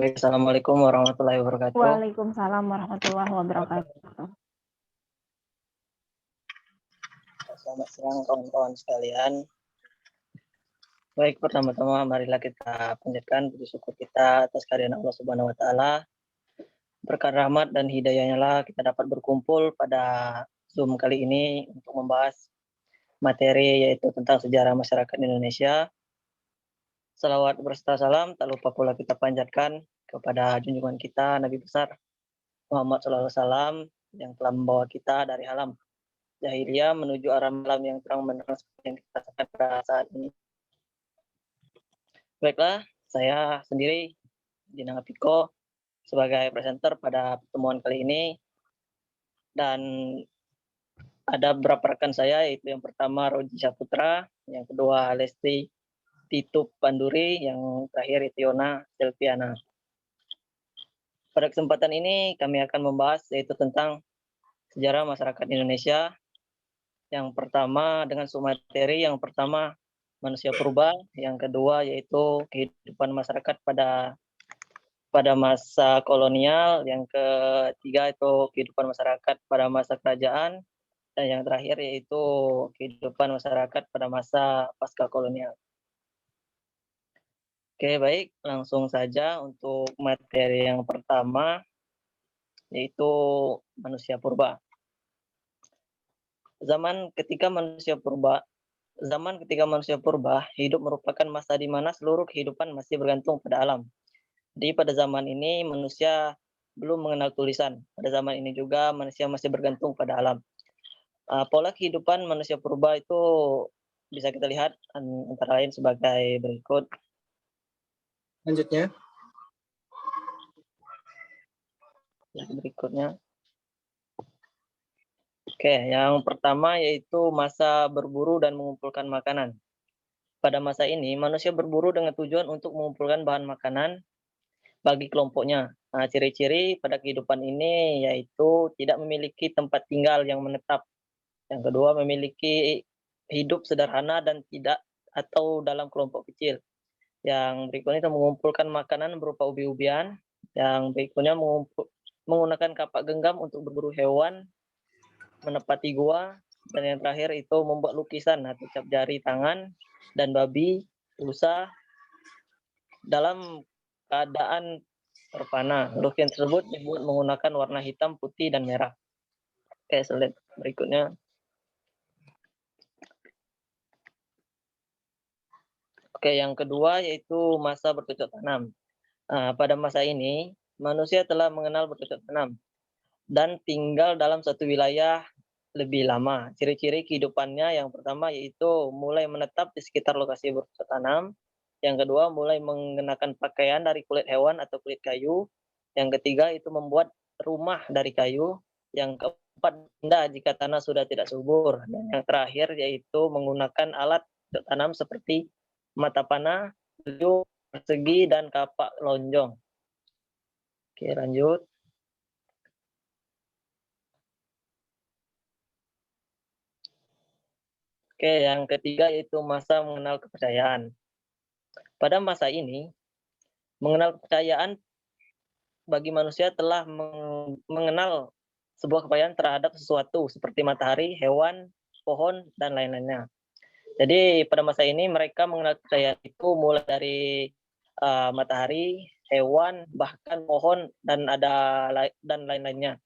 Assalamualaikum warahmatullahi wabarakatuh. Waalaikumsalam warahmatullahi wabarakatuh. Selamat siang kawan-kawan sekalian. Baik, pertama-tama marilah kita panjatkan puji syukur kita atas kehadiran Allah Subhanahu wa taala. Berkat rahmat dan hidayahnya lah kita dapat berkumpul pada Zoom kali ini untuk membahas materi yaitu tentang sejarah masyarakat Indonesia. Salawat berserta salam tak lupa pula kita panjatkan kepada junjungan kita Nabi besar Muhammad SAW yang telah membawa kita dari alam jahiliyah menuju arah malam yang terang benderang seperti yang kita rasakan pada saat ini. Baiklah, saya sendiri Dina Piko sebagai presenter pada pertemuan kali ini, dan ada beberapa rekan saya, yaitu yang pertama Roji Saputra, yang kedua Lesti Titup Panduri, yang terakhir Itiona Selviana. Pada kesempatan ini kami akan membahas yaitu tentang sejarah masyarakat Indonesia. Yang pertama dengan submateri, yang pertama manusia purba, yang kedua yaitu kehidupan masyarakat pada masa kolonial, yang ketiga itu kehidupan masyarakat pada masa kerajaan, dan yang terakhir yaitu kehidupan masyarakat pada masa pasca kolonial. Oke, baik, langsung saja untuk materi yang pertama yaitu manusia purba. Zaman ketika manusia purba hidup merupakan masa di mana seluruh kehidupan masih bergantung pada alam. Jadi pada zaman ini manusia belum mengenal tulisan. Pada zaman ini juga manusia masih bergantung pada alam. Pola kehidupan manusia purba itu bisa kita lihat antara lain sebagai berikut. Lanjutnya. Berikutnya. Oke, yang pertama yaitu masa berburu dan mengumpulkan makanan. Pada masa ini, manusia berburu dengan tujuan untuk mengumpulkan bahan makanan bagi kelompoknya. Nah, ciri-ciri pada kehidupan ini yaitu tidak memiliki tempat tinggal yang menetap. Yang kedua, memiliki hidup sederhana dan tidak atau dalam kelompok kecil. Yang berikutnya itu mengumpulkan makanan berupa ubi-ubian. Yang berikutnya menggunakan kapak genggam untuk berburu hewan, menepati gua, dan yang terakhir itu membuat lukisan atau cap jari tangan dan babi, rusa dalam keadaan terpana. Lukisan tersebut dibuat menggunakan warna hitam, putih, dan merah. Oke, slide berikutnya. Oke, yang kedua yaitu masa bercocok tanam. Pada masa ini, manusia telah mengenal bercocok tanam dan tinggal dalam satu wilayah lebih lama. Ciri-ciri kehidupannya yang pertama yaitu mulai menetap di sekitar lokasi bercocok tanam. Yang kedua, mulai mengenakan pakaian dari kulit hewan atau kulit kayu. Yang ketiga, itu membuat rumah dari kayu. Yang keempat, pindah jika tanah sudah tidak subur. Dan yang terakhir, yaitu menggunakan alat bercocok tanam seperti mata panah, teluk, persegi, dan kapak lonjong. Oke, lanjut. Oke, yang ketiga yaitu masa mengenal kepercayaan. Pada masa ini, mengenal kepercayaan bagi manusia telah mengenal sebuah kepercayaan terhadap sesuatu seperti matahari, hewan, pohon, dan lain-lainnya. Jadi pada masa ini mereka mengenal kepercayaan itu mulai dari matahari, hewan, bahkan pohon, dan lain-lainnya.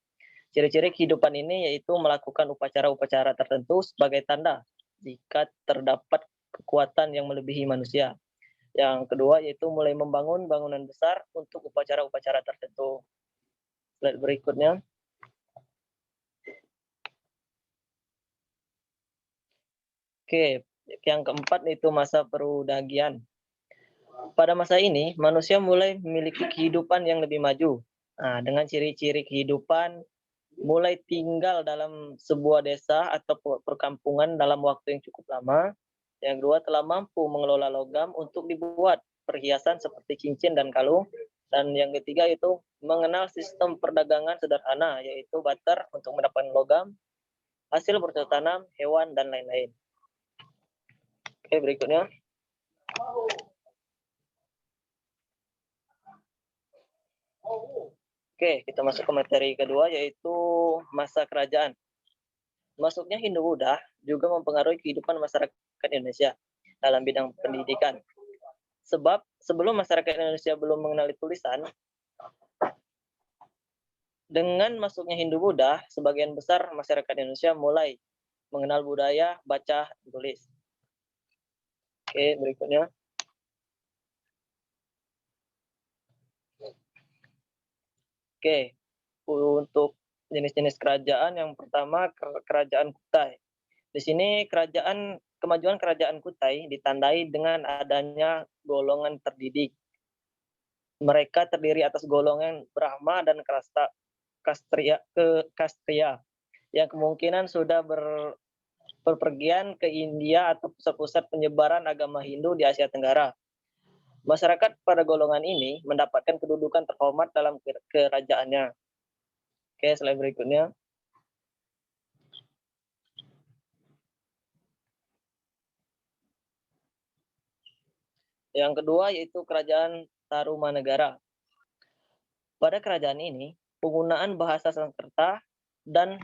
Ciri-ciri kehidupan ini yaitu melakukan upacara-upacara tertentu sebagai tanda jika terdapat kekuatan yang melebihi manusia. Yang kedua yaitu mulai membangun bangunan besar untuk upacara-upacara tertentu. Slide berikutnya. Oke, yang keempat yaitu masa perudagian. Pada masa ini, manusia mulai memiliki kehidupan yang lebih maju. Dengan ciri-ciri kehidupan, mulai tinggal dalam sebuah desa atau perkampungan dalam waktu yang cukup lama. Yang kedua, telah mampu mengelola logam untuk dibuat perhiasan seperti cincin dan kalung. Dan yang ketiga itu mengenal sistem perdagangan sederhana, yaitu barter untuk mendapatkan logam, hasil bercocok tanam, hewan, dan lain-lain. Oke, berikutnya. Oke, kita masuk ke materi kedua yaitu masa kerajaan. Masuknya Hindu-Buddha juga mempengaruhi kehidupan masyarakat Indonesia dalam bidang pendidikan. Sebab sebelum masyarakat Indonesia belum mengenali tulisan, dengan masuknya Hindu-Buddha, sebagian besar masyarakat Indonesia mulai mengenal budaya baca tulis. Oke, berikutnya. Oke, untuk jenis-jenis kerajaan yang pertama kerajaan Kutai. Di sini kemajuan kerajaan Kutai ditandai dengan adanya golongan terdidik. Mereka terdiri atas golongan Brahma dan Kastria yang kemungkinan sudah berpergian ke India atau pusat-pusat penyebaran agama Hindu di Asia Tenggara. Masyarakat pada golongan ini mendapatkan kedudukan terhormat dalam kerajaannya. Oke, slide berikutnya. Yang kedua yaitu kerajaan Tarumanegara. Pada kerajaan ini, penggunaan bahasa Sanskerta dan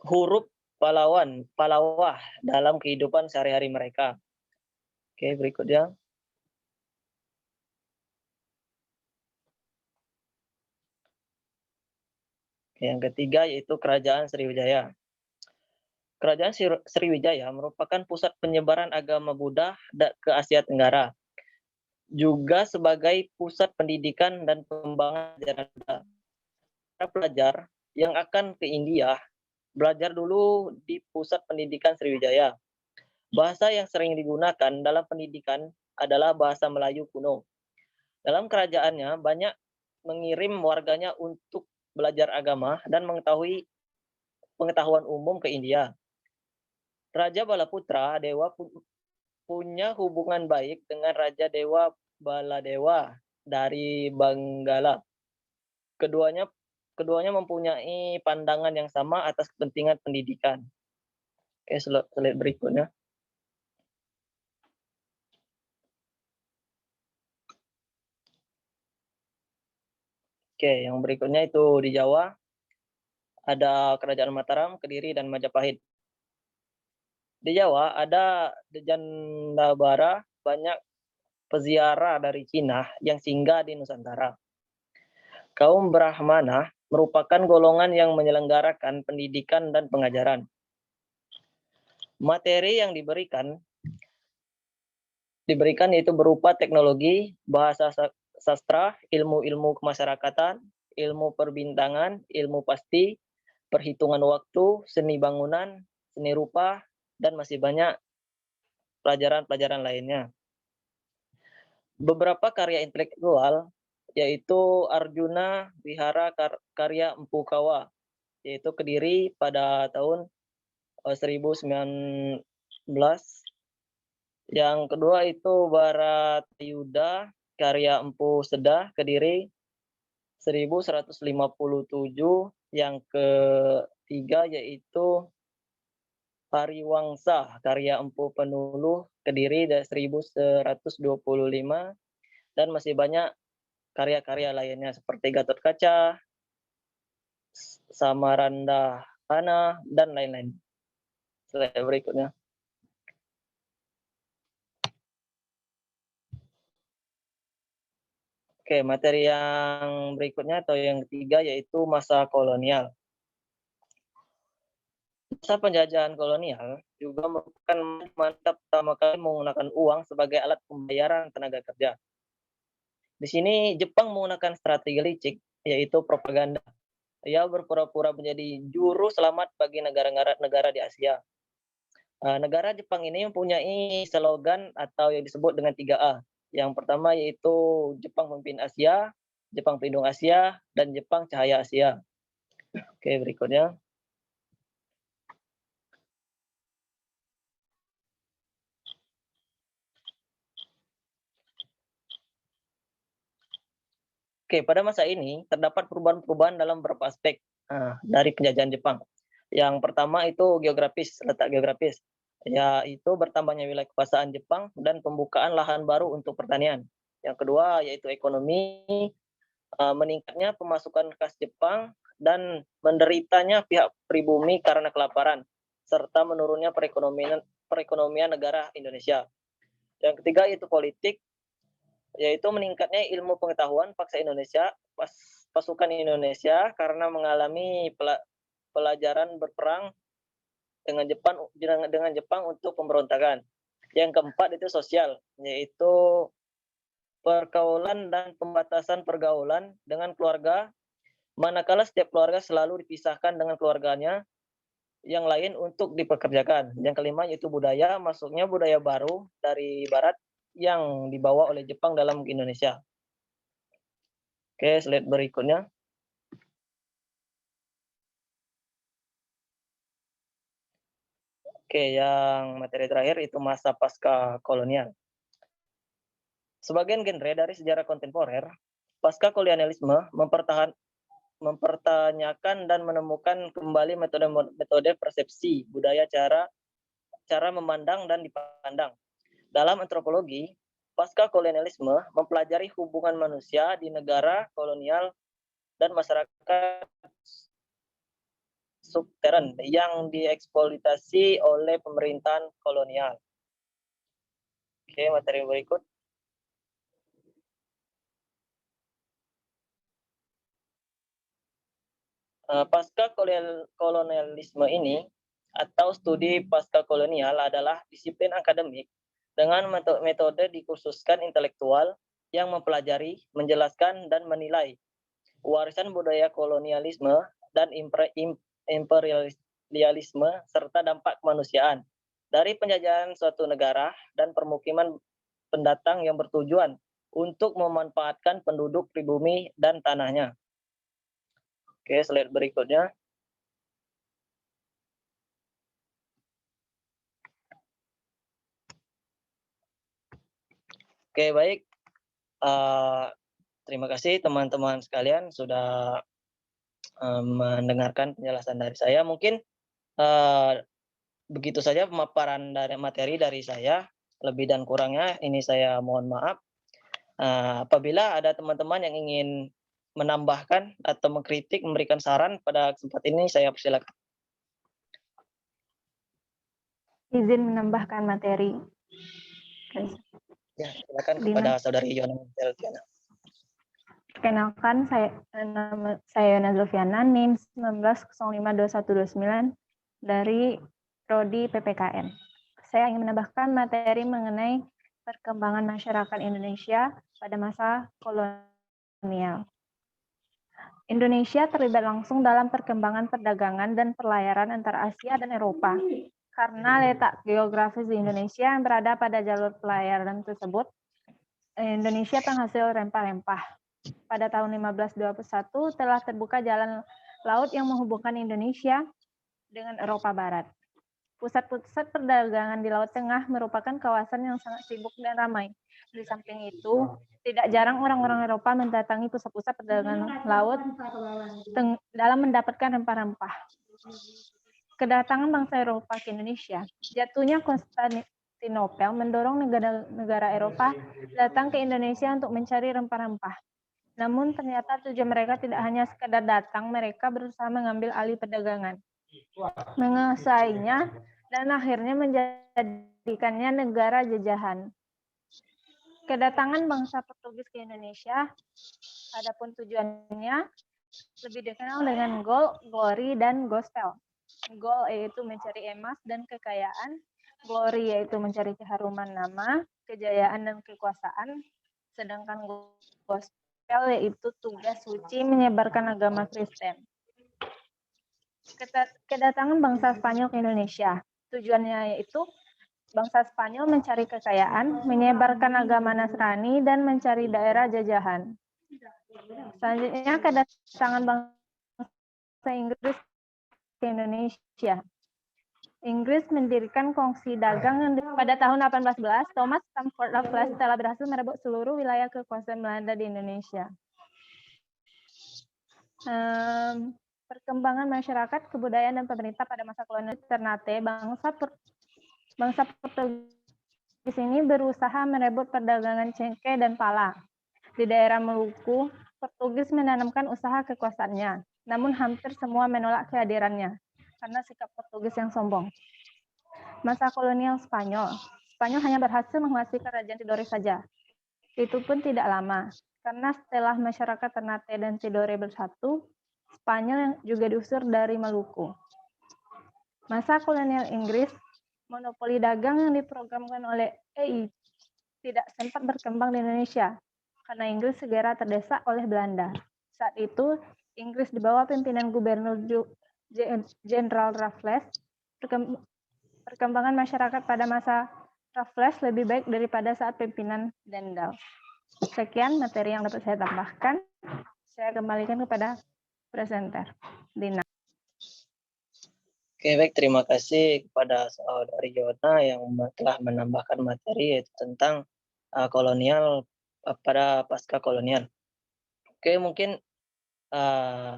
huruf Palawah dalam kehidupan sehari-hari mereka. Oke, berikutnya. Yang ketiga yaitu kerajaan Sriwijaya. Kerajaan Sriwijaya merupakan pusat penyebaran agama Buddha ke Asia Tenggara, juga sebagai pusat pendidikan dan pengembangan ajaran Buddha. Para pelajar yang akan ke India belajar dulu di pusat pendidikan Sriwijaya. Bahasa yang sering digunakan dalam pendidikan adalah bahasa Melayu kuno. Dalam kerajaannya banyak mengirim warganya untuk belajar agama dan mengetahui pengetahuan umum ke India. Raja Balaputra Dewa punya hubungan baik dengan Raja Dewa Baladewa dari Benggala. Keduanya mempunyai pandangan yang sama atas kepentingan pendidikan. Oke, slide berikutnya. Oke, yang berikutnya itu di Jawa ada Kerajaan Mataram, Kediri, dan Majapahit. Di Jawa ada Jandabara, banyak peziarah dari Cina yang singgah di Nusantara. Kaum Brahmana merupakan golongan yang menyelenggarakan pendidikan dan pengajaran. Materi yang diberikan yaitu berupa teknologi, bahasa sastra, ilmu-ilmu kemasyarakatan, ilmu perbintangan, ilmu pasti, perhitungan waktu, seni bangunan, seni rupa, dan masih banyak pelajaran-pelajaran lainnya. Beberapa karya intelektual yaitu Arjuna Wihara karya Empu Kawa, yaitu Kediri pada tahun 1019. Yang kedua itu Baratayuda karya Empu Sedah Kediri 1157. Yang ketiga yaitu Pariwangsa karya Empu Penuluh Kediri 1125, dan masih banyak karya-karya lainnya seperti Gatot Kaca, Samarandahana, dan lain-lain. Slide berikutnya. Oke, materi yang berikutnya atau yang ketiga yaitu masa kolonial. Masa penjajahan kolonial juga merupakan masa pertama kali menggunakan uang sebagai alat pembayaran tenaga kerja. Di sini Jepang menggunakan strategi licik, yaitu propaganda. Ia berpura-pura menjadi juru selamat bagi negara-negara di Asia. Negara Jepang ini mempunyai slogan atau yang disebut dengan 3A. Yang pertama yaitu Jepang Pemimpin Asia, Jepang Pelindung Asia, dan Jepang Cahaya Asia. Oke, berikutnya. Oke, pada masa ini terdapat perubahan-perubahan dalam beberapa aspek dari penjajahan Jepang. Yang pertama itu geografis, letak geografis, yaitu bertambahnya wilayah kekuasaan Jepang dan pembukaan lahan baru untuk pertanian. Yang kedua yaitu ekonomi, meningkatnya pemasukan kas Jepang dan menderitanya pihak pribumi karena kelaparan, serta menurunnya perekonomian negara Indonesia. Yang ketiga yaitu politik, yaitu meningkatnya ilmu pengetahuan paksa Indonesia, pasukan Indonesia karena mengalami pelajaran berperang dengan Jepang untuk pemberontakan. Yang keempat itu sosial, yaitu pergaulan dan pembatasan pergaulan dengan keluarga, manakala setiap keluarga selalu dipisahkan dengan keluarganya yang lain untuk dipekerjakan. Yang kelima yaitu budaya, masuknya budaya baru dari barat yang dibawa oleh Jepang dalam Indonesia. Oke, slide berikutnya. Oke, yang materi terakhir itu masa pasca kolonial. Sebagian genre dari sejarah kontemporer, pasca kolonialisme mempertanyakan dan menemukan kembali metode persepsi budaya, cara memandang dan dipandang. Dalam antropologi, pasca kolonialisme mempelajari hubungan manusia di negara kolonial dan masyarakat subteren yang dieksploitasi oleh pemerintahan kolonial. Oke, materi berikut. Pasca kolonialisme ini atau studi pasca kolonial adalah disiplin akademik dengan metode dikhususkan intelektual yang mempelajari, menjelaskan, dan menilai warisan budaya kolonialisme dan imperialisme serta dampak kemanusiaan dari penjajahan suatu negara dan permukiman pendatang yang bertujuan untuk memanfaatkan penduduk pribumi dan tanahnya. Oke, slide berikutnya. Oke, baik. Terima kasih teman-teman sekalian sudah mendengarkan penjelasan dari saya. Mungkin begitu saja pemaparan dari materi dari saya. Lebih dan kurangnya ini saya mohon maaf. Apabila ada teman-teman yang ingin menambahkan atau mengkritik, memberikan saran pada kesempatan ini, saya persilakan. Izin menambahkan materi. Ya, silakan kepada Saudari Yona Zelviana. Perkenalkan, saya Yona Zelviana, NIM 19052129 dari Prodi PPKN. Saya ingin menambahkan materi mengenai perkembangan masyarakat Indonesia pada masa kolonial. Indonesia terlibat langsung dalam perkembangan perdagangan dan perlayaran antara Asia dan Eropa. Karena letak geografis di Indonesia yang berada pada jalur pelayaran tersebut, Indonesia penghasil rempah-rempah. Pada tahun 1521 telah terbuka jalan laut yang menghubungkan Indonesia dengan Eropa Barat. Pusat-pusat perdagangan di Laut Tengah merupakan kawasan yang sangat sibuk dan ramai. Di samping itu, tidak jarang orang-orang Eropa mendatangi pusat-pusat perdagangan laut dalam mendapatkan rempah-rempah. Kedatangan bangsa Eropa ke Indonesia, jatuhnya Konstantinopel mendorong negara-negara Eropa datang ke Indonesia untuk mencari rempah-rempah. Namun ternyata tujuan mereka tidak hanya sekedar datang, mereka berusaha mengambil alih perdagangan, menguasainya, dan akhirnya menjadikannya negara jajahan. Kedatangan bangsa Portugis ke Indonesia, adapun tujuannya lebih dikenal dengan gold, glory, dan gospel. Gold yaitu mencari emas dan kekayaan, glory yaitu mencari keharuman nama, kejayaan dan kekuasaan, sedangkan gospel yaitu tugas suci menyebarkan agama Kristen. Kedatangan bangsa Spanyol ke Indonesia, tujuannya yaitu bangsa Spanyol mencari kekayaan, menyebarkan agama Nasrani, dan mencari daerah jajahan. Selanjutnya, kedatangan bangsa Inggris ke Indonesia. Inggris mendirikan kongsi dagang yang pada tahun 1811, Thomas Stamford Raffles telah berhasil merebut seluruh wilayah kekuasaan Belanda di Indonesia. Perkembangan masyarakat, kebudayaan, dan pemerintah pada masa kolonial Ternate, bangsa Portugis ini berusaha merebut perdagangan cengkeh dan pala. Di daerah Maluku, Portugis menanamkan usaha kekuasaannya, namun hampir semua menolak kehadirannya karena sikap Portugis yang sombong. Masa kolonial Spanyol. Spanyol hanya berhasil menguasai kerajaan Tidore saja. Itu pun tidak lama, karena setelah masyarakat Ternate dan Tidore bersatu, Spanyol juga diusir dari Maluku. Masa kolonial Inggris, monopoli dagang yang diprogramkan oleh EI tidak sempat berkembang di Indonesia, karena Inggris segera terdesak oleh Belanda. Saat itu, Inggris di bawah pimpinan Gubernur Jenderal Raffles, perkembangan masyarakat pada masa Raffles lebih baik daripada saat pimpinan Stendhal. Sekian materi yang dapat saya tambahkan. Saya kembalikan kepada presenter, Dina. Oke, baik. Terima kasih kepada Saudari Yona yang telah menambahkan materi yaitu tentang kolonial pada pasca kolonial. Oke, mungkin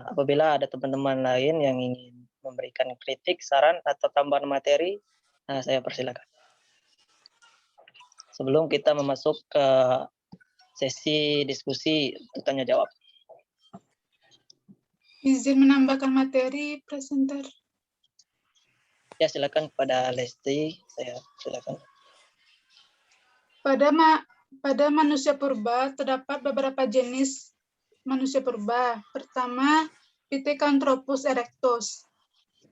apabila ada teman-teman lain yang ingin memberikan kritik, saran, atau tambahan materi, saya persilakan. Sebelum kita memasuk ke sesi diskusi tanya jawab. Izin menambahkan materi, presenter. Ya, silakan kepada Lesti. Saya silakan. Pada manusia purba terdapat beberapa jenis manusia purba. Pertama, Pithecanthropus erectus.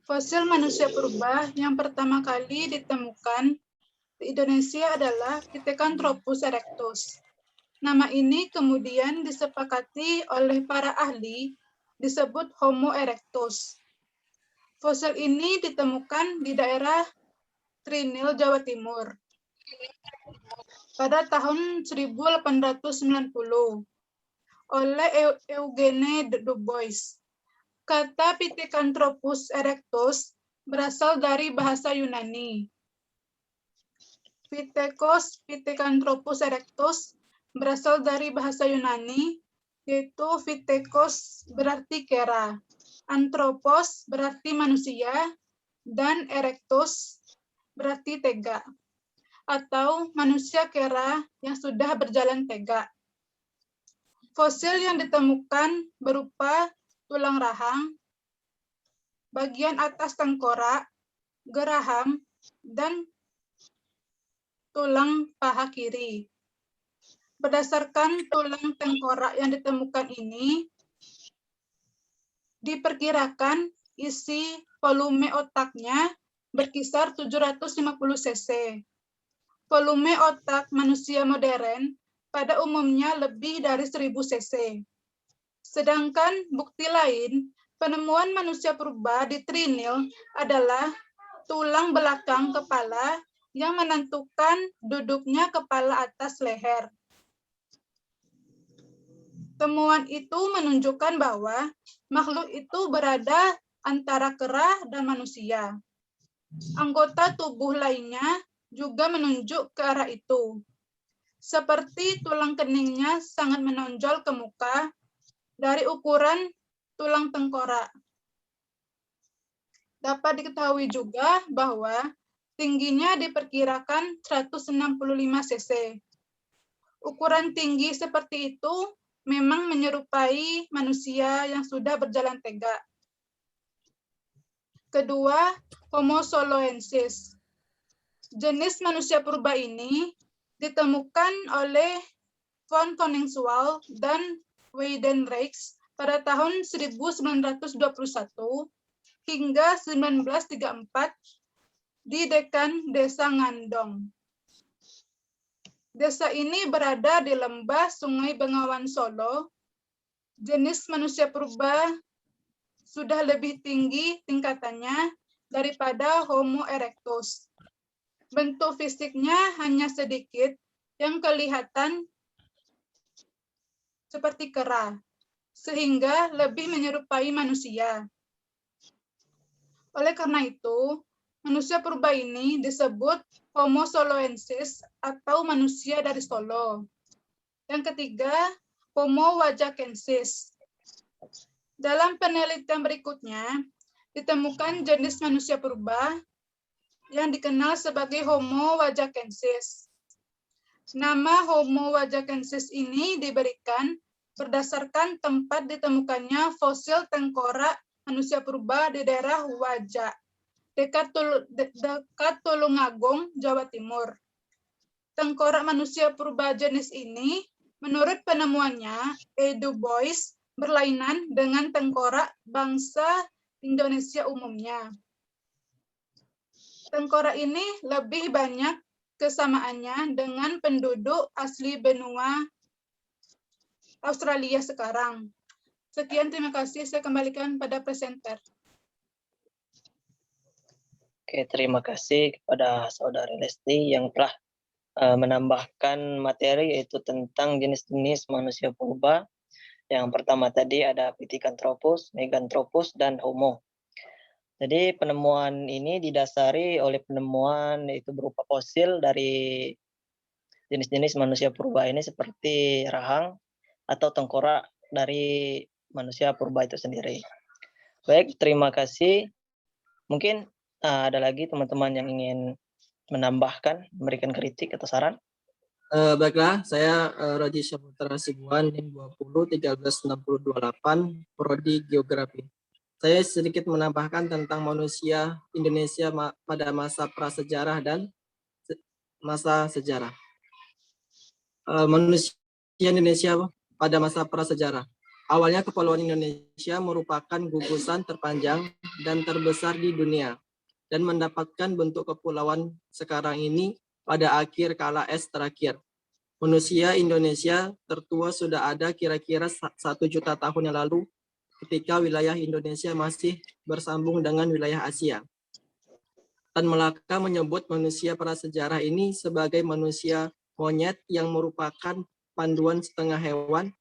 Fosil manusia purba yang pertama kali ditemukan di Indonesia adalah Pithecanthropus erectus. Nama ini kemudian disepakati oleh para ahli disebut Homo erectus. Fosil ini ditemukan di daerah Trinil, Jawa Timur pada tahun 1890 oleh Eugene Dubois. Kata Pithecanthropus erectus berasal dari bahasa Yunani. Pithecanthropus erectus berasal dari bahasa Yunani, yaitu Pithekos berarti kera, Anthropos berarti manusia, dan erectus berarti tegak, atau manusia kera yang sudah berjalan tegak. Fosil yang ditemukan berupa tulang rahang, bagian atas tengkorak, geraham, dan tulang paha kiri. Berdasarkan tulang tengkorak yang ditemukan ini, diperkirakan isi volume otaknya berkisar 750 cc. Volume otak manusia modern pada umumnya lebih dari 1000 cc. Sedangkan bukti lain, penemuan manusia purba di Trinil adalah tulang belakang kepala yang menentukan duduknya kepala atas leher. Temuan itu menunjukkan bahwa makhluk itu berada antara kera dan manusia. Anggota tubuh lainnya juga menunjuk ke arah itu. Seperti tulang keningnya sangat menonjol ke muka dari ukuran tulang tengkorak. Dapat diketahui juga bahwa tingginya diperkirakan 165 cc. Ukuran tinggi seperti itu memang menyerupai manusia yang sudah berjalan tegak. Kedua, Homo soloensis. Jenis manusia purba ini ditemukan oleh von Koningswald dan Weidenreich pada tahun 1921 hingga 1934 di Dekan Desa Ngandong. Desa ini berada di lembah Sungai Bengawan Solo. Jenis manusia purba sudah lebih tinggi tingkatannya daripada Homo erectus. Bentuk fisiknya hanya sedikit yang kelihatan seperti kera, sehingga lebih menyerupai manusia. Oleh karena itu, manusia purba ini disebut Homo soloensis atau manusia dari Solo. Yang ketiga, Homo wajakensis. Dalam penelitian berikutnya, ditemukan jenis manusia purba yang dikenal sebagai Homo wajakensis. Nama Homo wajakensis ini diberikan berdasarkan tempat ditemukannya fosil tengkorak manusia purba di daerah Wajak, dekat Tulungagung, Jawa Timur. Tengkorak manusia purba jenis ini, menurut penemuannya, Du Bois, berlainan dengan tengkorak bangsa Indonesia umumnya. Tengkorak ini lebih banyak kesamaannya dengan penduduk asli benua Australia sekarang. Sekian, terima kasih. Saya kembalikan pada presenter. Oke, terima kasih kepada Saudari Lesti yang telah menambahkan materi yaitu tentang jenis-jenis manusia purba. Yang pertama tadi ada Pithecanthropus, Meganthropus, dan Homo. Jadi penemuan ini didasari oleh penemuan yaitu berupa fosil dari jenis-jenis manusia purba ini seperti rahang atau tengkorak dari manusia purba itu sendiri. Baik, terima kasih. Mungkin ada lagi teman-teman yang ingin menambahkan, memberikan kritik atau saran? Baiklah, saya Roji Syaputra Hasibuan, NIM 20-13628, Prodi Geografi. Saya sedikit menambahkan tentang manusia Indonesia pada masa prasejarah dan masa sejarah. Manusia Indonesia pada masa prasejarah. Awalnya Kepulauan Indonesia merupakan gugusan terpanjang dan terbesar di dunia dan mendapatkan bentuk kepulauan sekarang ini pada akhir kala es terakhir. Manusia Indonesia tertua sudah ada kira-kira 1 juta tahun yang lalu ketika wilayah Indonesia masih bersambung dengan wilayah Asia. Tan Malaka menyebut manusia prasejarah ini sebagai manusia monyet yang merupakan panduan setengah hewan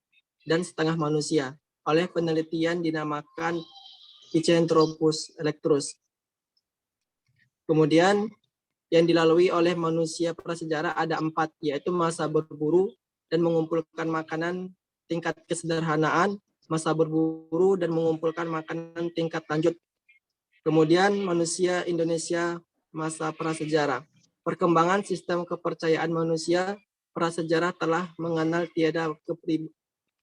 dan setengah manusia. Oleh penelitian dinamakan Pithecanthropus erectus. Kemudian yang dilalui oleh manusia prasejarah ada 4, yaitu masa berburu dan mengumpulkan makanan tingkat kesederhanaan, masa berburu dan mengumpulkan makanan tingkat lanjut. Kemudian manusia Indonesia masa prasejarah. Perkembangan sistem kepercayaan manusia prasejarah telah mengenal tiada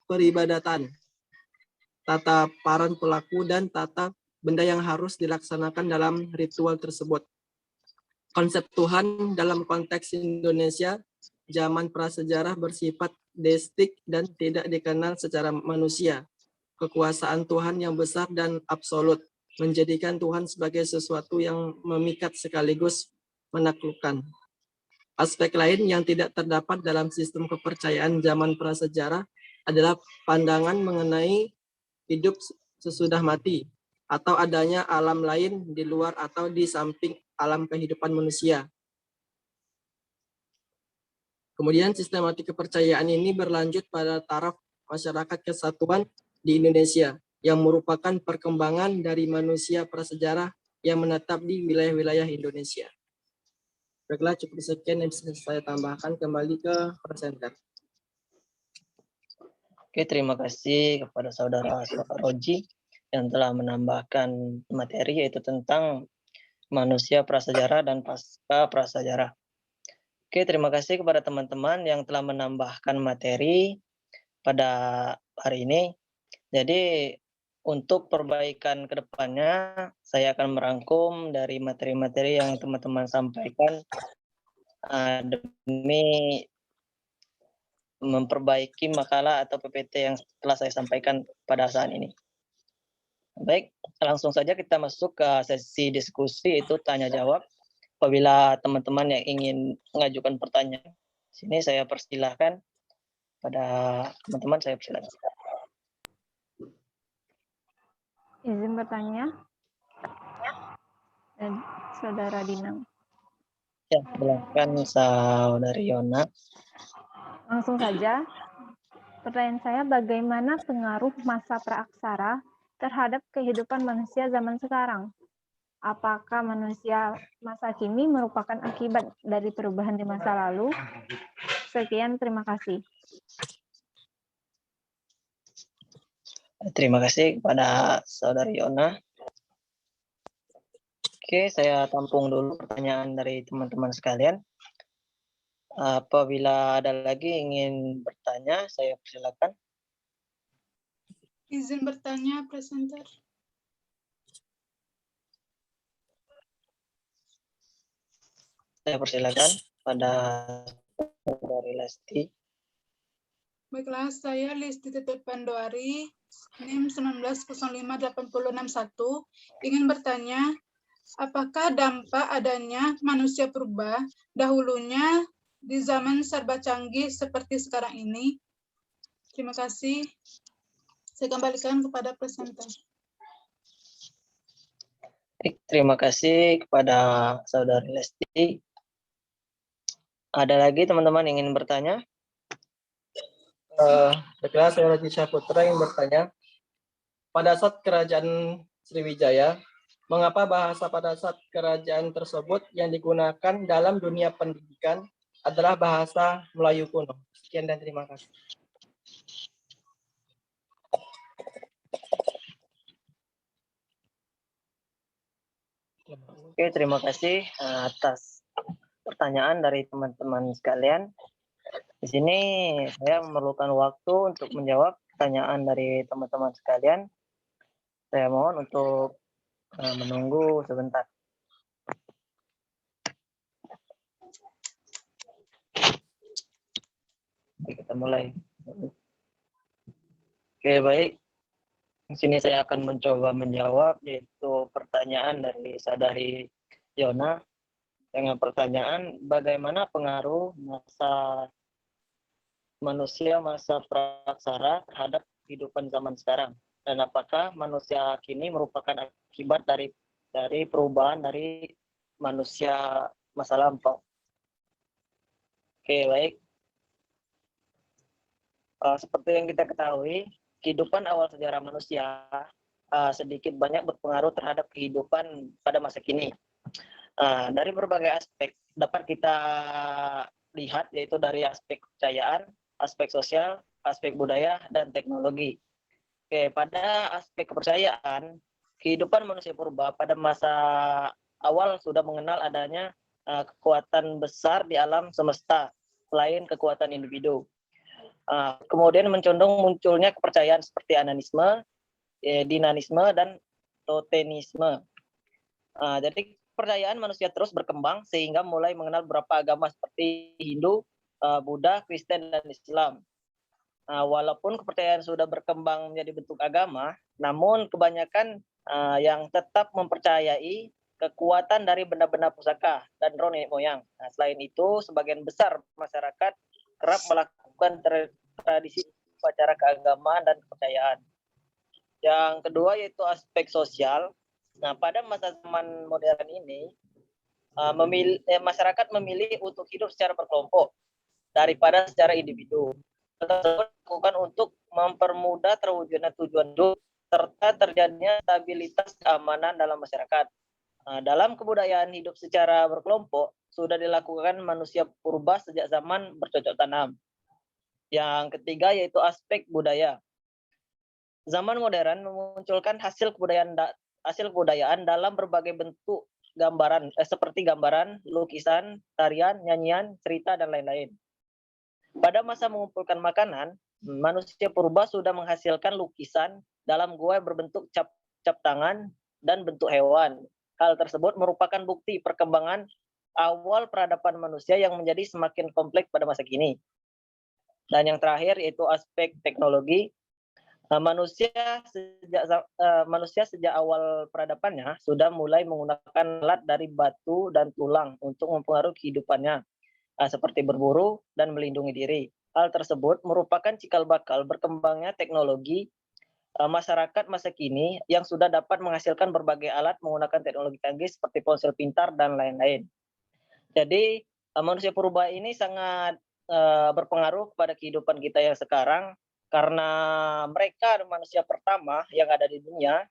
peribadatan, tata paran pelaku, dan tata benda yang harus dilaksanakan dalam ritual tersebut. Konsep Tuhan dalam konteks Indonesia zaman prasejarah bersifat deistik dan tidak dikenal secara manusia. Kekuasaan Tuhan yang besar dan absolut menjadikan Tuhan sebagai sesuatu yang memikat sekaligus menaklukkan. Aspek lain yang tidak terdapat dalam sistem kepercayaan zaman prasejarah adalah pandangan mengenai hidup sesudah mati atau adanya alam lain di luar atau di samping alam kehidupan manusia. Kemudian sistematik kepercayaan ini berlanjut pada taraf masyarakat kesatuan di Indonesia yang merupakan perkembangan dari manusia prasejarah yang menetap di wilayah-wilayah Indonesia. Baiklah, cukup sekian yang bisa saya tambahkan, kembali ke presenter. Oke, terima kasih kepada Saudara Roji yang telah menambahkan materi yaitu tentang manusia prasejarah dan pasca prasejarah. Oke, terima kasih kepada teman-teman yang telah menambahkan materi pada hari ini. Jadi untuk perbaikan ke depannya, saya akan merangkum dari materi-materi yang teman-teman sampaikan demi memperbaiki makalah atau PPT yang telah saya sampaikan pada saat ini. Baik, langsung saja kita masuk ke sesi diskusi, itu tanya jawab. Apabila teman-teman yang ingin mengajukan pertanyaan, sini saya persilahkan pada teman-teman, saya persilahkan. Izin bertanya. Saudara Dinang. Ya, silakan Saudari Yona. Langsung saja. Pertanyaan saya, bagaimana pengaruh masa praaksara terhadap kehidupan manusia zaman sekarang? Apakah manusia masa kini merupakan akibat dari perubahan di masa lalu? Sekian, terima kasih. Terima kasih kepada Saudari Yona. Oke, saya tampung dulu pertanyaan dari teman-teman sekalian. Apabila ada lagi ingin bertanya, saya persilakan. Izin bertanya, presenter. Saya persilakan pada Saudari Lesti. Baiklah, saya Listi Titip Pandoari, NIM 19058061, ingin bertanya, apakah dampak adanya manusia purba dahulunya di zaman serba canggih seperti sekarang ini? Terima kasih. Saya kembalikan kepada presenter. Terima kasih kepada Saudari Lesti. Ada lagi teman-teman ingin bertanya? Baiklah, saya Raji Syaputra yang bertanya, pada saat kerajaan Sriwijaya, mengapa bahasa pada saat kerajaan tersebut yang digunakan dalam dunia pendidikan adalah bahasa Melayu kuno? Sekian dan terima kasih. Oke, terima kasih atas pertanyaan dari teman-teman sekalian. Di sini saya memerlukan waktu untuk menjawab pertanyaan dari teman-teman sekalian. Saya mohon untuk menunggu sebentar. Oke, kita mulai. Oke, baik. Di sini saya akan mencoba menjawab, yaitu pertanyaan dari Saudari Yona dengan pertanyaan bagaimana pengaruh masa praksara terhadap kehidupan zaman sekarang, dan apakah manusia kini merupakan akibat dari perubahan dari manusia masa lampau. Oke, baik. Seperti yang kita ketahui, kehidupan awal sejarah manusia sedikit banyak berpengaruh terhadap kehidupan pada masa kini. Dari berbagai aspek dapat kita lihat, yaitu dari aspek kepercayaan, aspek sosial, aspek budaya, dan teknologi. Oke, pada aspek kepercayaan, kehidupan manusia purba pada masa awal sudah mengenal adanya kekuatan besar di alam semesta selain kekuatan individu. Kemudian mencondong munculnya kepercayaan seperti animisme, dinanisme, dan totemisme. Jadi kepercayaan manusia terus berkembang sehingga mulai mengenal beberapa agama seperti Hindu, Buddha, Kristen, dan Islam. Walaupun kepercayaan sudah berkembang menjadi bentuk agama, namun kebanyakan yang tetap mempercayai kekuatan dari benda-benda pusaka dan roh nenek moyang. Selain itu, sebagian besar masyarakat kerap melakukan tradisi upacara keagamaan dan kepercayaan. Yang kedua yaitu aspek sosial. Pada masa zaman modern ini, masyarakat memilih untuk hidup secara berkelompok daripada secara individu. Tersebut dilakukan untuk mempermudah terwujudnya tujuan hidup serta terjadinya stabilitas keamanan dalam masyarakat. Dalam kebudayaan hidup secara berkelompok sudah dilakukan manusia purba sejak zaman bercocok tanam. Yang ketiga yaitu aspek budaya. Zaman modern memunculkan hasil kebudayaan dalam berbagai bentuk gambaran, seperti gambaran, lukisan, tarian, nyanyian, cerita, dan lain-lain. Pada masa mengumpulkan makanan, manusia purba sudah menghasilkan lukisan dalam gua berbentuk cap tangan dan bentuk hewan. Hal tersebut merupakan bukti perkembangan awal peradaban manusia yang menjadi semakin kompleks pada masa kini. Dan yang terakhir yaitu aspek teknologi. Manusia sejak awal peradabannya sudah mulai menggunakan alat dari batu dan tulang untuk mempengaruhi kehidupannya, seperti berburu dan melindungi diri. Hal tersebut merupakan cikal bakal berkembangnya teknologi masyarakat masa kini yang sudah dapat menghasilkan berbagai alat menggunakan teknologi canggih seperti ponsel pintar dan lain-lain. Jadi manusia purba ini sangat berpengaruh pada kehidupan kita yang sekarang, karena mereka manusia pertama yang ada di dunia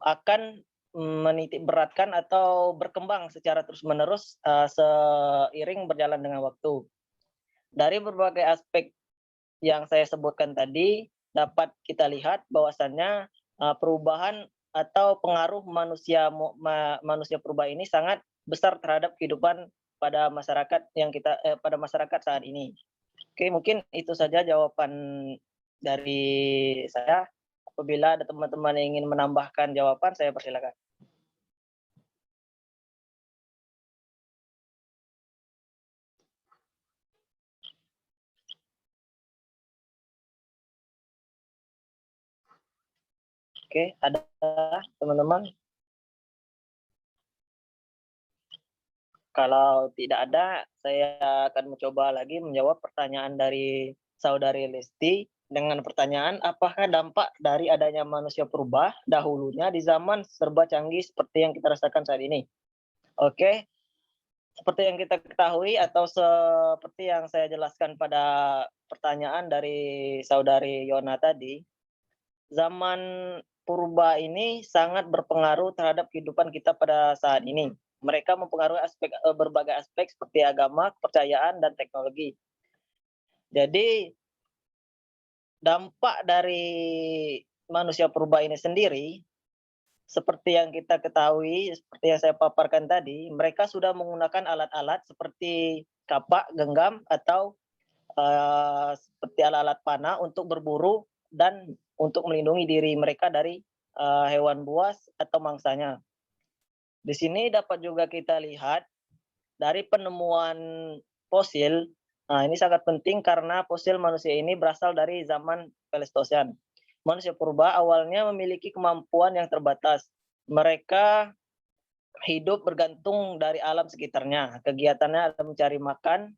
akan menitik beratkan atau berkembang secara terus-menerus seiring berjalan dengan waktu. Dari berbagai aspek yang saya sebutkan tadi, dapat kita lihat bahwasannya perubahan atau pengaruh manusia purba ini sangat besar terhadap kehidupan pada masyarakat pada masyarakat saat ini. Oke, mungkin itu saja jawaban dari saya. Apabila ada teman-teman yang ingin menambahkan jawaban, saya persilakan. Oke, ada teman-teman? Kalau tidak ada, saya akan mencoba lagi menjawab pertanyaan dari Saudari Lesti dengan pertanyaan, apakah dampak dari adanya manusia purba dahulunya di zaman serba canggih seperti yang kita rasakan saat ini? Oke, seperti yang kita ketahui atau seperti yang saya jelaskan pada pertanyaan dari Saudari Yona tadi, zaman purba ini sangat berpengaruh terhadap kehidupan kita pada saat ini. Mereka mempengaruhi berbagai aspek seperti agama, kepercayaan, dan teknologi. Jadi dampak dari manusia purba ini sendiri, seperti yang kita ketahui, seperti yang saya paparkan tadi, mereka sudah menggunakan alat-alat seperti kapak, genggam, atau seperti alat-alat panah untuk berburu dan untuk melindungi diri mereka dari hewan buas atau mangsanya. Di sini dapat juga kita lihat dari penemuan fosil. Nah, ini sangat penting karena fosil manusia ini berasal dari zaman Pleistosen. Manusia purba awalnya memiliki kemampuan yang terbatas. Mereka hidup bergantung dari alam sekitarnya. Kegiatannya adalah mencari makan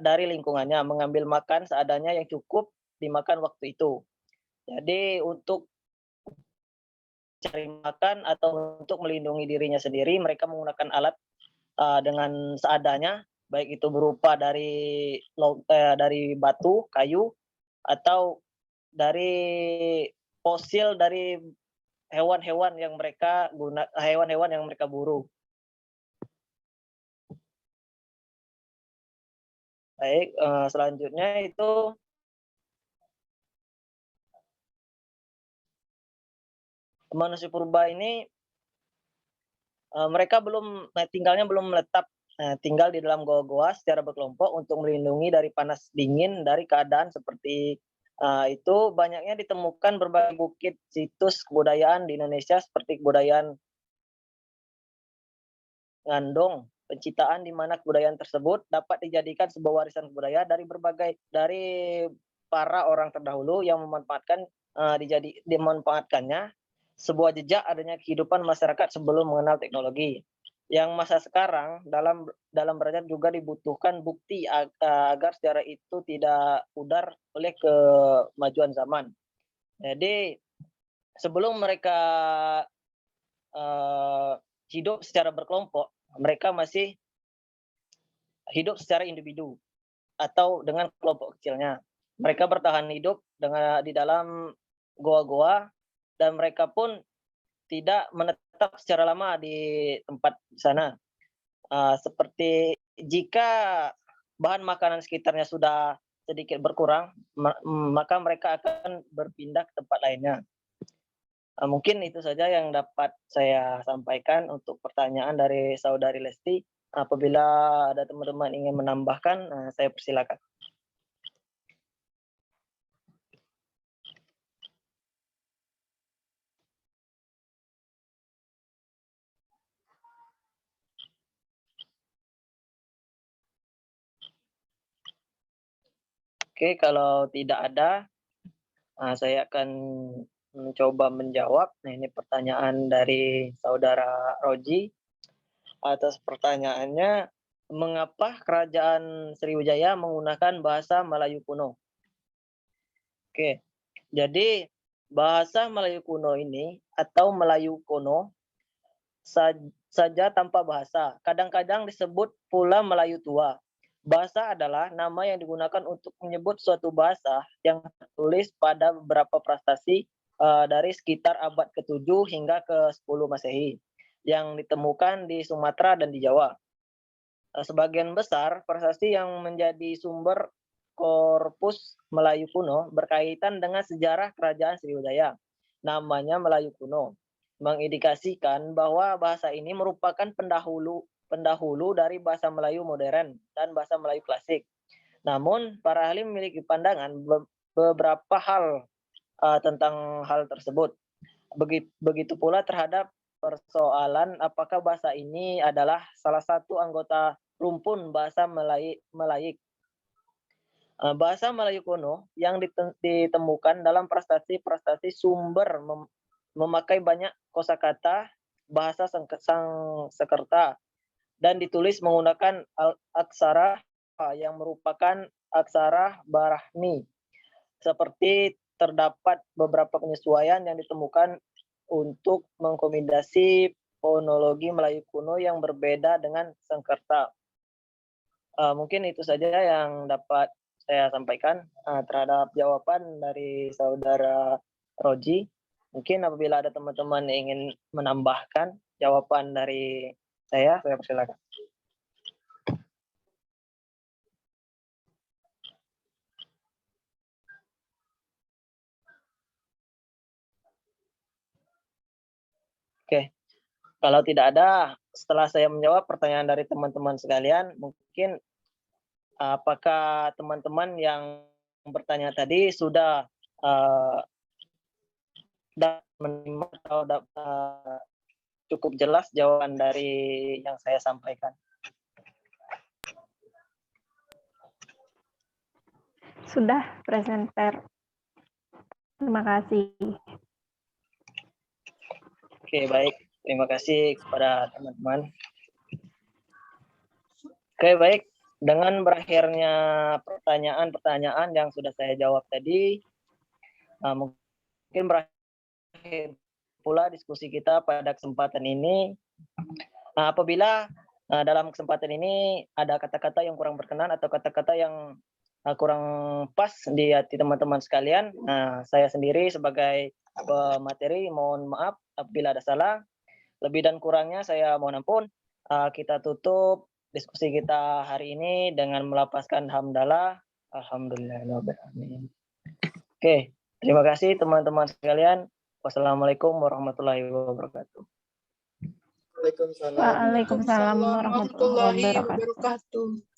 dari lingkungannya, mengambil makan seadanya yang cukup dimakan waktu itu. Jadi untuk cari makan atau untuk melindungi dirinya sendiri, mereka menggunakan alat dengan seadanya, baik itu berupa dari batu, kayu, atau dari fosil dari hewan-hewan yang mereka buru. Baik, selanjutnya itu manusia purba ini mereka tinggalnya belum menetap, tinggal di dalam goa-goa secara berkelompok untuk melindungi dari panas dingin dari keadaan seperti itu. Banyaknya ditemukan berbagai bukit situs kebudayaan di Indonesia seperti kebudayaan Ngandong, penciptaan di mana kebudayaan tersebut dapat dijadikan sebuah warisan budaya dari para orang terdahulu yang dimanfaatkannya sebuah jejak adanya kehidupan masyarakat sebelum mengenal teknologi. Yang masa sekarang dalam berajat juga dibutuhkan bukti agar sejarah itu tidak pudar oleh kemajuan zaman. Jadi sebelum mereka hidup secara berkelompok, mereka masih hidup secara individu atau dengan kelompok kecilnya. Mereka bertahan hidup di dalam goa-goa dan mereka pun tidak menetap secara lama di tempat sana. Seperti jika bahan makanan sekitarnya sudah sedikit berkurang, maka mereka akan berpindah ke tempat lainnya. Mungkin itu saja yang dapat saya sampaikan untuk pertanyaan dari Saudari Lesti. Apabila ada teman-teman ingin menambahkan, saya persilakan. Oke, kalau tidak ada, saya akan mencoba menjawab. Nah, ini pertanyaan dari Saudara Roji. Atas pertanyaannya, mengapa Kerajaan Sriwijaya menggunakan bahasa Melayu kuno? Oke, jadi bahasa Melayu kuno ini atau Melayu kuno saja tanpa bahasa. Kadang-kadang disebut pula Melayu tua. Bahasa adalah nama yang digunakan untuk menyebut suatu bahasa yang tertulis pada beberapa prasasti dari sekitar abad ke-7 hingga ke-10 Masehi yang ditemukan di Sumatera dan di Jawa. Sebagian besar prasasti yang menjadi sumber korpus Melayu kuno berkaitan dengan sejarah Kerajaan Sriwijaya. Namanya Melayu kuno, mengindikasikan bahwa bahasa ini merupakan pendahulu dari bahasa Melayu modern dan bahasa Melayu klasik. Namun, para ahli memiliki pandangan beberapa hal tentang hal tersebut. Begitu pula terhadap persoalan apakah bahasa ini adalah salah satu anggota rumpun bahasa Melayu. Bahasa Melayu kuno yang ditemukan dalam prestasi sumber memakai banyak kosakata bahasa Sanskerta dan ditulis menggunakan aksara yang merupakan aksara Brahmi. Seperti terdapat beberapa penyesuaian yang ditemukan untuk mengakomodasi fonologi Melayu kuno yang berbeda dengan Sanskerta. Mungkin itu saja yang dapat saya sampaikan terhadap jawaban dari saudara Roji. Mungkin apabila ada teman-teman yang ingin menambahkan jawaban dari saya persilakan. Oke, kalau tidak ada, setelah saya menjawab pertanyaan dari teman-teman sekalian, mungkin apakah teman-teman yang bertanya tadi sudah menerima atau cukup jelas jawaban dari yang saya sampaikan? Sudah, presenter. Terima kasih. Oke, baik. Terima kasih kepada teman-teman. Oke, baik. Dengan berakhirnya pertanyaan-pertanyaan yang sudah saya jawab tadi, mungkin berakhir pula diskusi kita pada kesempatan ini. Apabila dalam kesempatan ini ada kata-kata yang kurang berkenan atau kata-kata yang kurang pas di hati teman-teman sekalian, saya sendiri sebagai pemateri mohon maaf apabila ada salah. Lebih dan kurangnya saya mohon ampun. Kita tutup diskusi kita hari ini dengan melapaskan hamdalah. Alhamdulillahirrahmanirrahim. Oke, terima kasih teman-teman sekalian. Wassalamualaikum warahmatullahi wabarakatuh. Waalaikumsalam. Waalaikumsalam warahmatullahi warahmatullahi wabarakatuh. wabarakatuh.